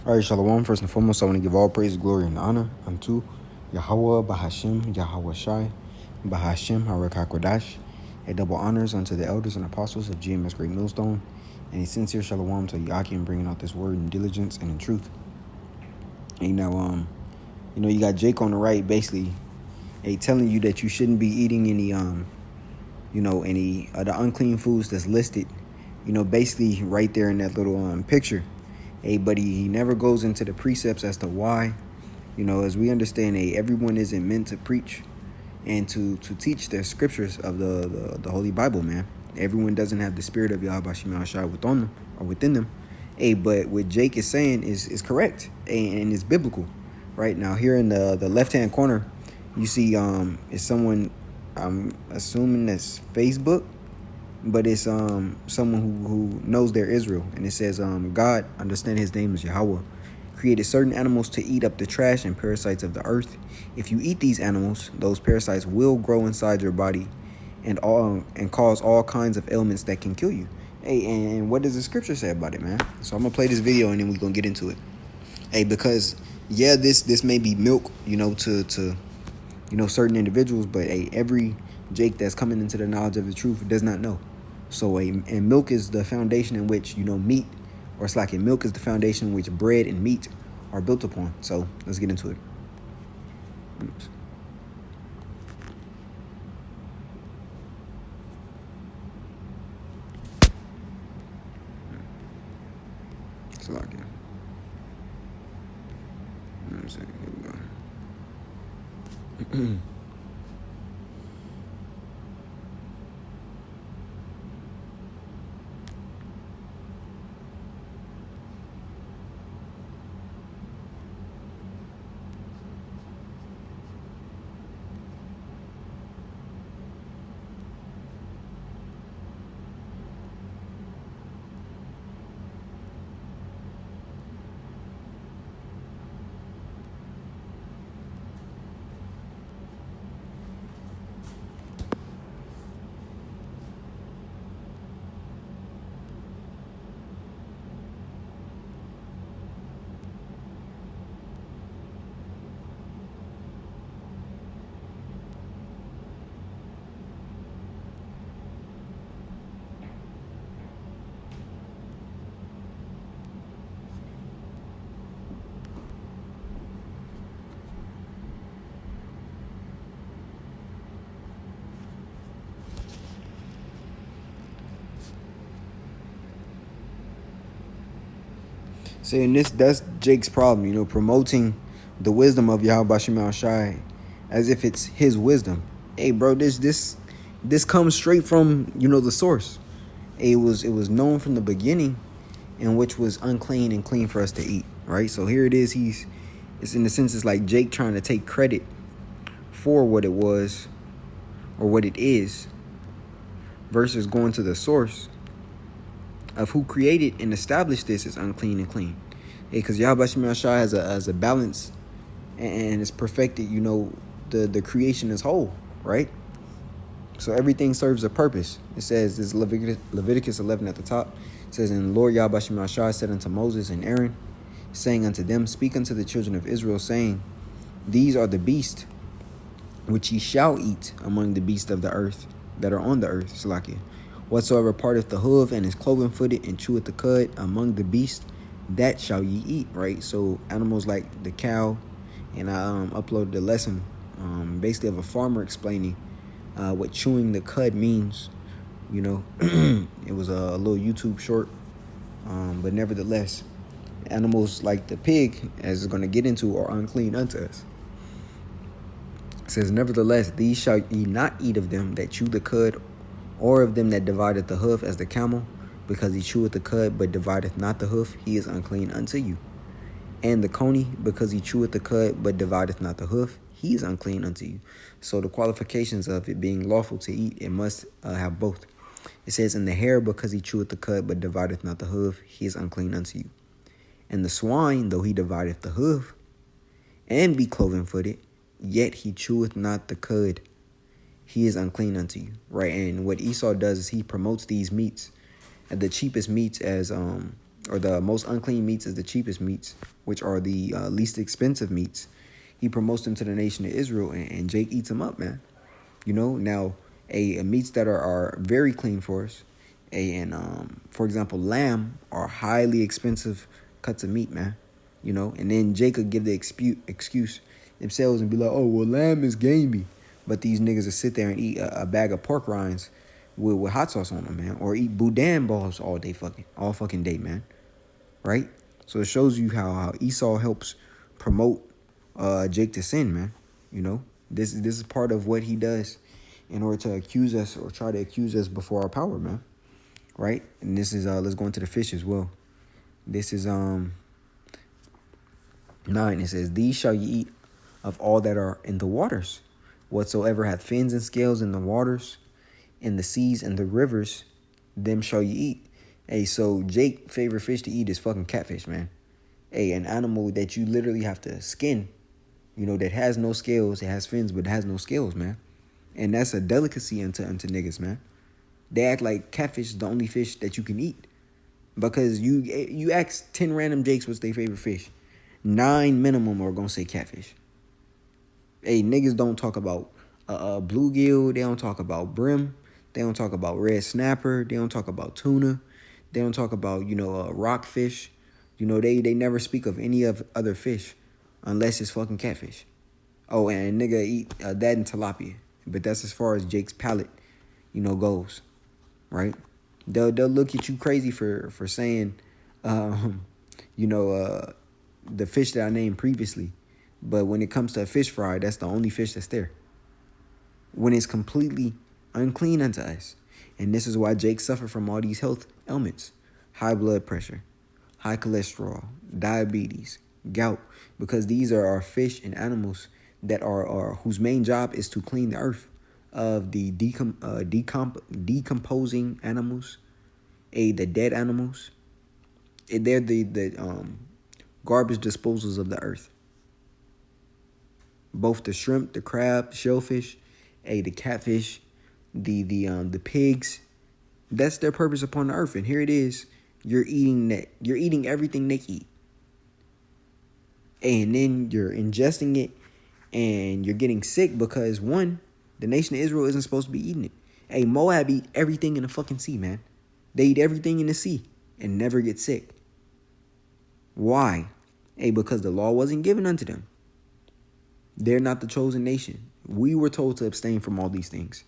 All right, Shalom. First and foremost, I want to give all praise, glory, and honor unto Yahweh, Bahashim, Yahweh Shai, Bahashim, Harakakwadash. A double honors unto the elders and apostles of GMS Great Millstone, and a sincere Shalom to Yakim bringing out this word in diligence and in truth. And you got Jake on the right, basically, telling you that you shouldn't be eating any any of the unclean foods that's listed, basically right there in that little picture. But he never goes into the precepts as to why. As we understand, everyone isn't meant to preach and to teach the scriptures of the Holy Bible, man. Everyone doesn't have the spirit of Yahweh Shai within them. But what Jake is saying is correct and it's biblical. Right now, here in the left-hand corner, you see is someone, I'm assuming that's Facebook, but it's someone who knows they're Israel, and it says God, understand his name is Yahweh, created certain animals to eat up the trash and parasites of the earth. If you eat these animals, those parasites will grow inside your body and cause all kinds of ailments that can kill you. And what does the scripture say about it, man? So I'm gonna play this video and then we're gonna get into it. Because this may be milk, to certain individuals, but every Jake that's coming into the knowledge of the truth does not know. So and milk is the foundation in which meat, or it's like milk is the foundation in which bread and meat are built upon. So let's get into it. Oops. It's locked in. Here we go. Saying that's Jake's problem, promoting the wisdom of Yahweh Shai as if it's his wisdom. Bro, this comes straight from the source. It was known from the beginning, and which was unclean and clean for us to eat, right? So here it is. It's in the sense it's like Jake trying to take credit for what it was or what it is, versus going to the source of who created and established this as unclean and clean. Because Yahweh Shai has a balance and it's perfected, the creation as whole, right? So everything serves a purpose. It says, this Leviticus 11 at the top. It says, and Lord Yahweh Shai said unto Moses and Aaron, saying unto them, speak unto the children of Israel, saying, these are the beasts which ye shall eat among the beasts of the earth that are on the earth. Salakia. Whatsoever parteth the hoof and is cloven footed and cheweth the cud among the beasts, that shall ye eat, right? So animals like the cow, and I uploaded the lesson basically of a farmer explaining what chewing the cud means. It was a little YouTube short, but nevertheless, animals like the pig, as it's going to get into, are unclean unto us. It says, nevertheless, these shall ye not eat of them that chew the cud, or of them that divideth the hoof as the camel, because he cheweth the cud, but divideth not the hoof, he is unclean unto you. And the coney, because he cheweth the cud, but divideth not the hoof, he is unclean unto you. So the qualifications of it being lawful to eat, it must have both. It says, and the hare, because he cheweth the cud, but divideth not the hoof, he is unclean unto you. And the swine, though he divideth the hoof, and be cloven footed, yet he cheweth not the cud, he is unclean unto you, right? And what Esau does is he promotes these meats, the cheapest meats, as or the most unclean meats as the cheapest meats, which are the least expensive meats. He promotes them to the nation of Israel, and Jake eats them up, man. Now a meats that are very clean for us, for example, lamb are highly expensive cuts of meat, man. And then Jake could give the excuse themselves and be like, oh, well, lamb is gamey. But these niggas will sit there and eat a bag of pork rinds with hot sauce on them, man. Or eat boudin balls all fucking day, man. Right? So it shows you how Esau helps promote Jake to sin, man. This is part of what he does in order to accuse us or try to accuse us before our power, man. Right? And this is let's go into the fish as well. This is 9. It says, these shall ye eat of all that are in the waters, whatsoever hath fins and scales in the waters, in the seas and the rivers, them shall ye eat. Hey, so Jake's favorite fish to eat is fucking catfish, man. Hey, an animal that you literally have to skin, that has no scales. It has fins, but it has no scales, man. And that's a delicacy unto niggas, man. They act like catfish is the only fish that you can eat. Because you ask 10 random Jakes what's their favorite fish. 9 minimum are going to say catfish. Hey, niggas don't talk about bluegill. They don't talk about brim. They don't talk about red snapper. They don't talk about tuna. They don't talk about, rockfish. They never speak of any of other fish unless it's fucking catfish. Oh, and nigga eat that and tilapia. But that's as far as Jake's palate, goes. Right? They'll look at you crazy for saying, the fish that I named previously. But when it comes to a fish fry, that's the only fish that's there. When it's completely unclean unto us. And this is why Jake suffered from all these health ailments. High blood pressure, high cholesterol, diabetes, gout. Because these are our fish and animals that are whose main job is to clean the earth of the decomposing animals, the dead animals. They're the garbage disposals of the earth. Both the shrimp, the crab, the shellfish, the catfish, the pigs. That's their purpose upon the earth. And here it is. You're eating that. You're eating everything they eat. And then you're ingesting it and you're getting sick because, one, the nation of Israel isn't supposed to be eating it. Moab eat everything in the fucking sea, man. They eat everything in the sea and never get sick. Why? Because the law wasn't given unto them. They're not the chosen nation. We were told to abstain from all these things.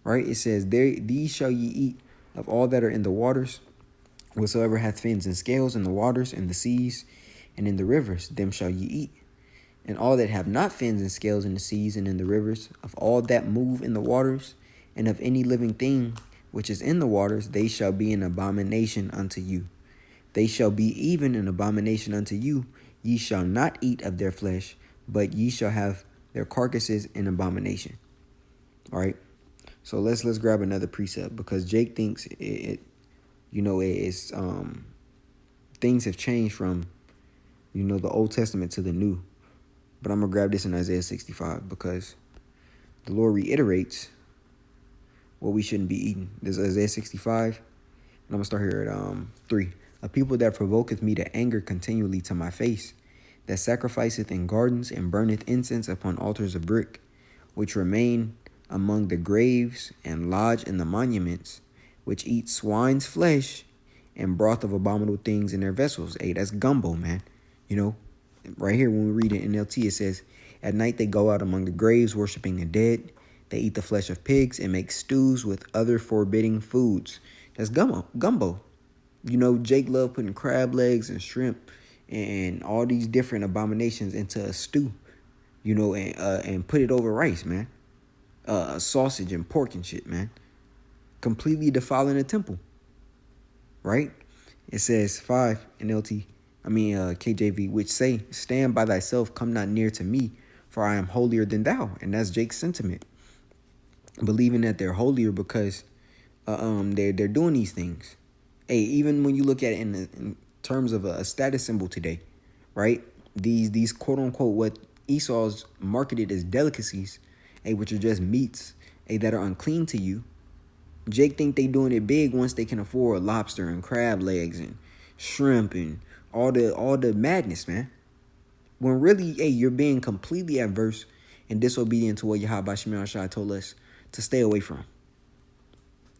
Right? It says, these shall ye eat of all that are in the waters, whatsoever hath fins and scales in the waters, in the seas, and in the rivers, them shall ye eat. And all that have not fins and scales in the seas and in the rivers, of all that move in the waters, and of any living thing which is in the waters, they shall be an abomination unto you. They shall be even an abomination unto you. Ye shall not eat of their flesh, but ye shall have their carcasses in abomination. All right. So let's grab another precept because Jake thinks it's things have changed from, the Old Testament to the New. But I'm going to grab this in Isaiah 65 because the Lord reiterates what we shouldn't be eating. This is Isaiah 65. And I'm going to start here at 3. A people that provoketh me to anger continually to my face, that sacrificeth in gardens and burneth incense upon altars of brick, which remain among the graves and lodge in the monuments, which eat swine's flesh and broth of abominable things in their vessels. That's gumbo, man. Right here when we read it in NLT, it says, at night they go out among the graves, worshiping the dead. They eat the flesh of pigs and make stews with other forbidding foods. That's gumbo. Jake loved putting crab legs and shrimp and all these different abominations into a stew, and put it over rice, man. Sausage and pork and shit, man. Completely defiling the temple. Right? It says 5 NLT, KJV, which say, stand by thyself, come not near to me, for I am holier than thou. And that's Jake's sentiment. Believing that they're holier because they're doing these things. Even when you look at it in terms of a status symbol today, right? These quote unquote what Esau's marketed as delicacies, which are just meats, that are unclean to you. Jake think they doing it big once they can afford lobster and crab legs and shrimp, and all the madness, man. When really, hey, you're being completely adverse and disobedient to what Yahweh Shema Shai told us to stay away from.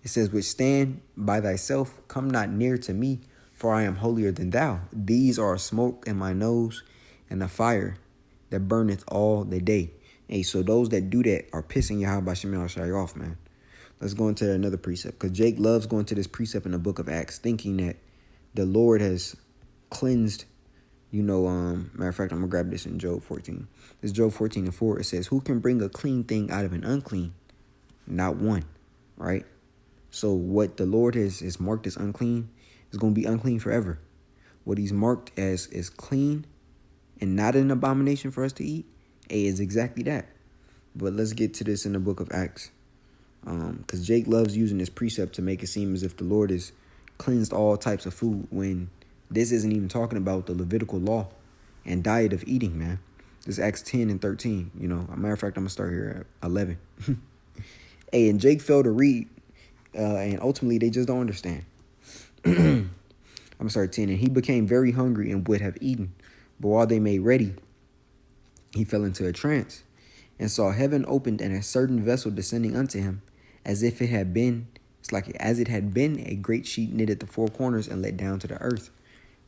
It says, which stand by thyself, come not near to me, for I am holier than thou. These are a smoke in my nose and a fire that burneth all the day. Hey, so those that do that are pissing Yahweh Shema Shai off, man. Let's go into another precept, because Jake loves going to this precept in the book of Acts, thinking that the Lord has cleansed, matter of fact, I'm going to grab this in Job 14. This is Job 14:4. It says, who can bring a clean thing out of an unclean? Not one, right? So what the Lord has marked as unclean is going to be unclean forever. What he's marked as is clean and not an abomination for us to eat, is exactly that. But let's get to this in the book of Acts. Because Jake loves using this precept to make it seem as if the Lord has cleansed all types of food, when this isn't even talking about the Levitical law and diet of eating, man. This is Acts 10:13. A matter of fact, I'm going to start here at 11. And Jake failed to read, and ultimately they just don't understand. I'm going to start 10. And he became very hungry and would have eaten. But while they made ready, he fell into a trance and saw heaven opened and a certain vessel descending unto him, as if it had been, as it had been a great sheet knit at the four corners and let down to the earth.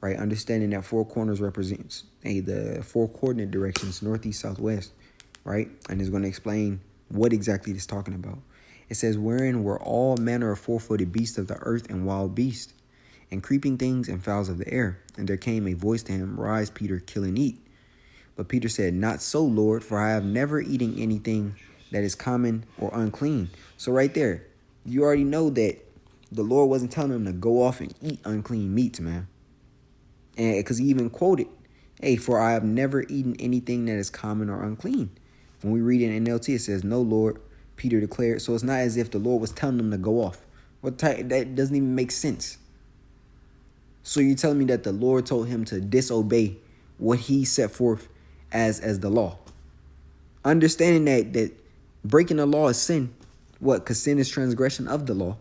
Right, understanding that four corners represents the four coordinate directions, northeast, southwest, right? And it's going to explain what exactly it's talking about. It says, wherein were all manner of four-footed beasts of the earth and wild beasts, and creeping things and fowls of the air. And there came a voice to him, rise, Peter, kill and eat. But Peter said, not so, Lord, for I have never eaten anything that is common or unclean. So right there, you already know that the Lord wasn't telling him to go off and eat unclean meats, man. And because he even quoted, hey, for I have never eaten anything that is common or unclean. When we read it in NLT, it says, no, Lord, Peter declared. So it's not as if the Lord was telling him to go off. That doesn't even make sense. So you're telling me that the Lord told him to disobey what he set forth as the law. Understanding that breaking the law is sin. What? Because sin is transgression of the law.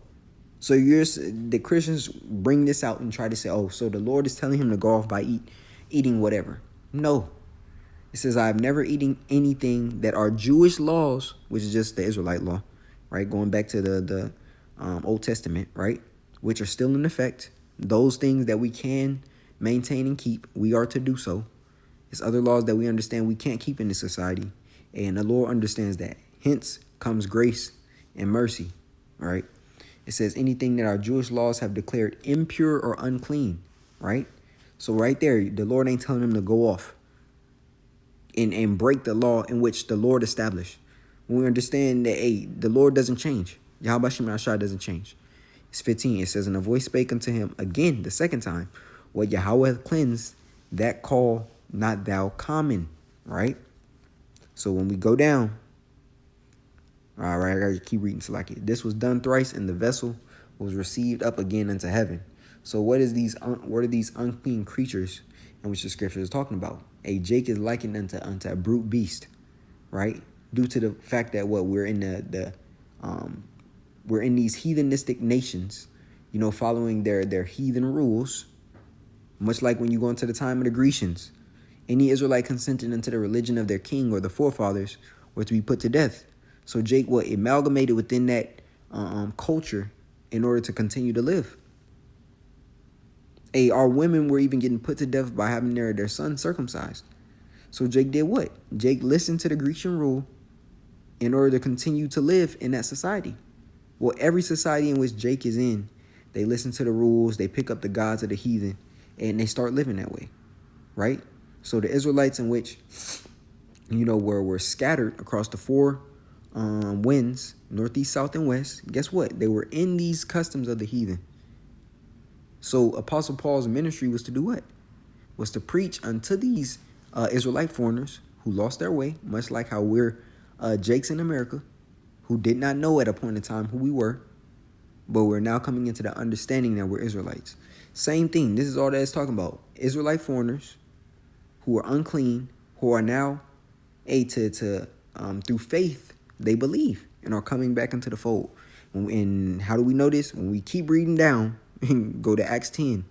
So the Christians bring this out and try to say, oh, so the Lord is telling him to go off by eating whatever. No. It says, I have never eaten anything that are Jewish laws, which is just the Israelite law, right? Going back to the Old Testament, right? Which are still in effect. Those things that we can maintain and keep, we are to do so. It's other laws that we understand we can't keep in this society. And the Lord understands that. Hence comes grace and mercy, right? It says anything that our Jewish laws have declared impure or unclean, right? So right there, the Lord ain't telling him to go off and break the law in which the Lord established. When we understand that, hey, the Lord doesn't change. Yahweh Shema Shai doesn't change. It's 15. It says, and a voice spake unto him again the second time, what Yahweh hath cleansed, that call not thou common, right? So when we go down, all right, I gotta keep reading. So like this was done thrice, and the vessel was received up again into heaven. So what are these unclean creatures in which the scripture is talking about? A Jake is likened unto a brute beast, right? Due to the fact that we're in we're in these heathenistic nations, following their heathen rules, much like when you go into the time of the Grecians. Any Israelite consenting into the religion of their king or the forefathers were to be put to death. So Jake amalgamated within that culture in order to continue to live. Our women were even getting put to death by having their sons circumcised. So Jake did what? Jake listened to the Grecian rule in order to continue to live in that society. Well, every society in which Jake is in, they listen to the rules, they pick up the gods of the heathen, and they start living that way, right? So the Israelites in which, were scattered across the four winds, northeast, south, and west, guess what? They were in these customs of the heathen. So Apostle Paul's ministry was to do what? Was to preach unto these Israelite foreigners who lost their way, much like how we're Jakes in America, who did not know at a point in time who we were, but we're now coming into the understanding that we're Israelites. Same thing. This is all that it's talking about. Israelite foreigners who are unclean, who are now through faith, they believe and are coming back into the fold. And how do we know this? When we keep reading down and go to Acts 10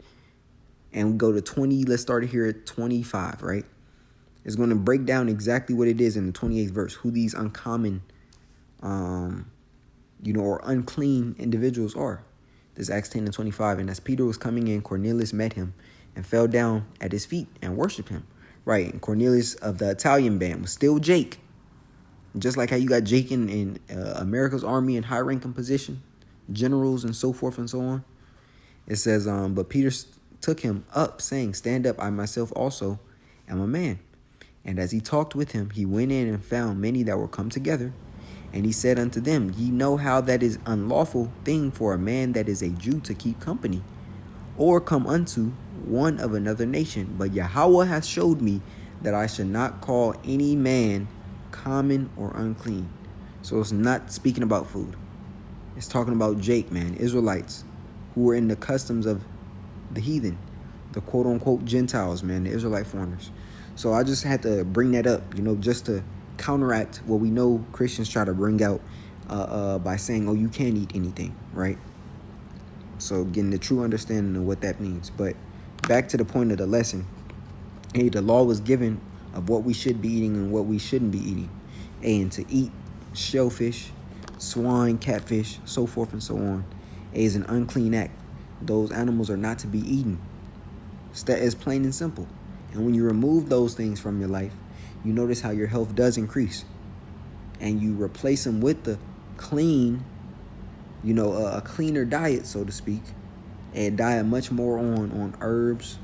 And we go to 20. Let's start here at 25, right? It's going to break down exactly what it is in the 28th verse, who these uncommon, or unclean individuals are. This is Acts 10 and 25. And as Peter was coming in, Cornelius met him and fell down at his feet and worshiped him. Right. And Cornelius of the Italian band was still Jake. Just like how you got Jake in America's army in high ranking position, generals and so forth and so on. It says, but Peter took him up, saying, stand up, I myself also am a man. And as he talked with him, he went in and found many that were come together. And he said unto them, ye know how that is unlawful thing for a man that is a Jew to keep company, or come unto one of another nation. But Yahweh hath showed me that I should not call any man common or unclean. So it's not speaking about food. It's talking about Jake, man, Israelites who were in the customs of the heathen, the quote unquote Gentiles, man, the Israelite foreigners. So I just had to bring that up, just to counteract what we know Christians try to bring out by saying, oh, you can't eat anything, right? So getting the true understanding of what that means. But back to the point of the lesson. Hey, the law was given of what we should be eating and what we shouldn't be eating. And to eat shellfish, swine, catfish, so forth and so on, is an unclean act. Those animals are not to be eaten. It's plain and simple. And when you remove those things from your life, you notice how your health does increase. And you replace them with the clean, a cleaner diet, so to speak. A diet much more on herbs,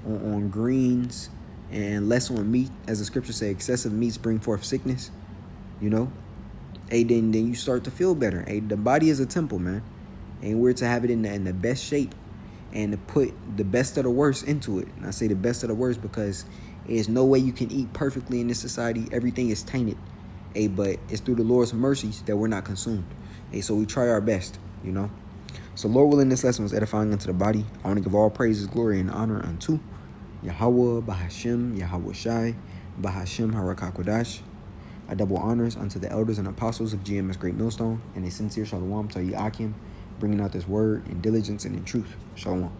on greens, and less on meat. As the scripture says, excessive meats bring forth sickness. Hey, then you start to feel better. Hey, the body is a temple, man. And we're to have it in the best shape and to put the best of the worst into it. And I say the best of the worst because there's no way you can eat perfectly in this society. Everything is tainted. Hey, but it's through the Lord's mercies that we're not consumed. Hey, so we try our best, So Lord willing, this lesson was edifying unto the body. I want to give all praises, glory, and honor unto Yahweh, Bahashem, Yahweh Shai, Bahashem, Harakakwadash. I double honors unto the elders and apostles of GMS Great Millstone, and a sincere shalom to Yakim, bringing out this word in diligence and in truth. Shalom.